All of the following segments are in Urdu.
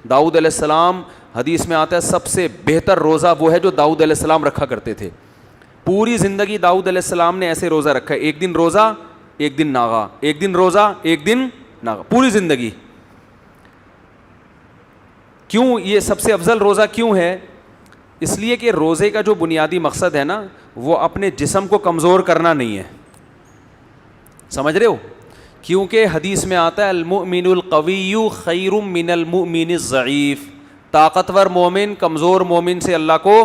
داؤد علیہ السلام, حدیث میں آتا ہے سب سے بہتر روزہ وہ ہے جو داؤد علیہ السلام رکھا کرتے تھے. پوری زندگی داؤد علیہ السلام نے ایسے روزہ رکھا ہے, ایک دن روزہ ایک دن ناغا, ایک دن روزہ ایک دن ناغا, پوری زندگی. کیوں یہ سب سے افضل روزہ کیوں ہے؟ اس لیے کہ روزے کا جو بنیادی مقصد ہے نا, وہ اپنے جسم کو کمزور کرنا نہیں ہے. سمجھ رہے ہو؟ کیونکہ حدیث میں آتا ہے المؤمن القوی خیر من المؤمن الضعیف, طاقتور مومن کمزور مومن سے اللہ کو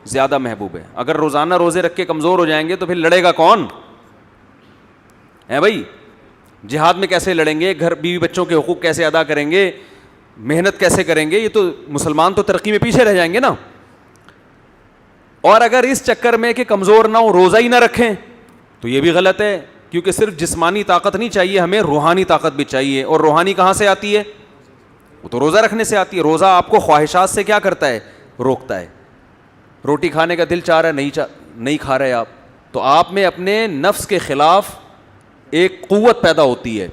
زیادہ محبوب ہے. اگر روزانہ روزے رکھ کے کمزور ہو جائیں گے تو پھر لڑے گا کون ہے بھائی؟ جہاد میں کیسے لڑیں گے, گھر بیوی بچوں کے حقوق کیسے ادا کریں گے, محنت کیسے کریں گے؟ یہ تو مسلمان تو ترقی میں پیچھے رہ جائیں گے نا. اور اگر اس چکر میں کہ کمزور نہ ہو روزہ ہی نہ رکھیں تو یہ بھی غلط ہے, کیونکہ صرف جسمانی طاقت نہیں چاہیے, ہمیں روحانی طاقت بھی چاہیے. اور روحانی کہاں سے آتی ہے؟ وہ تو روزہ رکھنے سے آتی ہے. روزہ آپ کو خواہشات سے کیا کرتا ہے؟ روکتا ہے. روٹی کھانے کا دل چاہ رہا ہے, نہیں کھا رہے آپ, تو آپ میں اپنے نفس کے خلاف ایک قوت پیدا ہوتی ہے.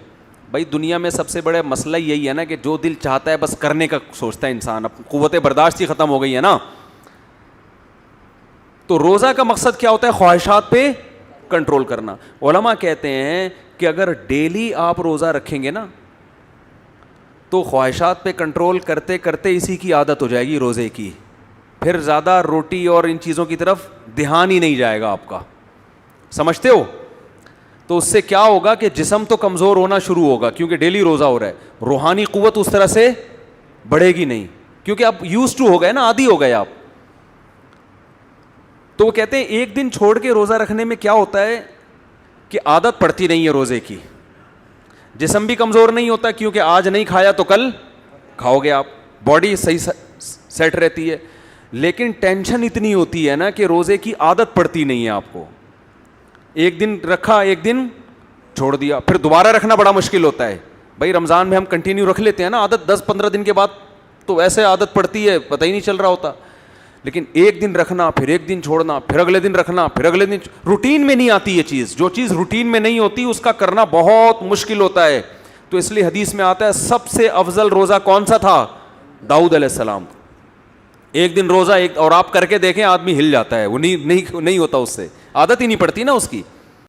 بھائی دنیا میں سب سے بڑا مسئلہ یہی ہے نا کہ جو دل چاہتا ہے بس کرنے کا سوچتا ہے انسان, اب قوت برداشت ہی ختم ہو گئی ہے نا. تو روزہ کا مقصد کیا ہوتا ہے؟ خواہشات پہ کنٹرول کرنا. علماء کہتے ہیں کہ اگر ڈیلی آپ روزہ رکھیں گے نا تو خواہشات پہ کنٹرول کرتے کرتے اسی کی عادت ہو جائے گی روزے کی, پھر زیادہ روٹی اور ان چیزوں کی طرف دھیان ہی نہیں جائے گا آپ کا. سمجھتے ہو؟ تو اس سے کیا ہوگا کہ جسم تو کمزور ہونا شروع ہوگا کیونکہ ڈیلی روزہ ہو رہا ہے, روحانی قوت اس طرح سے بڑھے گی نہیں کیونکہ آپ یوز ٹو ہو گئے نا, عادی ہو گئے آپ. تو وہ کہتے ہیں ایک دن چھوڑ کے روزہ رکھنے میں کیا ہوتا ہے کہ عادت پڑتی نہیں ہے روزے کی, جسم بھی کمزور نہیں ہوتا کیونکہ آج نہیں کھایا تو کل کھاؤ گے آپ, باڈی صحیح سیٹ رہتی ہے. لیکن ٹینشن اتنی ہوتی ہے نا کہ روزے کی عادت پڑتی نہیں ہے آپ کو. ایک دن رکھا ایک دن چھوڑ دیا, پھر دوبارہ رکھنا بڑا مشکل ہوتا ہے. بھائی رمضان میں ہم کنٹینیو رکھ لیتے ہیں نا, عادت 10-15 دن کے بعد تو ایسے عادت پڑتی ہے پتہ ہی نہیں چل رہا ہوتا. لیکن ایک دن رکھنا پھر ایک دن چھوڑنا پھر اگلے دن رکھنا پھر اگلے دن, روٹین میں نہیں آتی یہ چیز. جو چیز روٹین میں نہیں ہوتی اس کا کرنا بہت مشکل ہوتا ہے. تو اس لیے حدیث میں آتا ہے سب سے افضل روزہ کون سا تھا؟ داؤد علیہ السلام. ایک دن روزہ ایک, اور آپ کر کے دیکھیں آدمی ہل جاتا ہے, وہ نہیں ہوتا, اس سے عادت ہی نہیں پڑتی نا اس کی.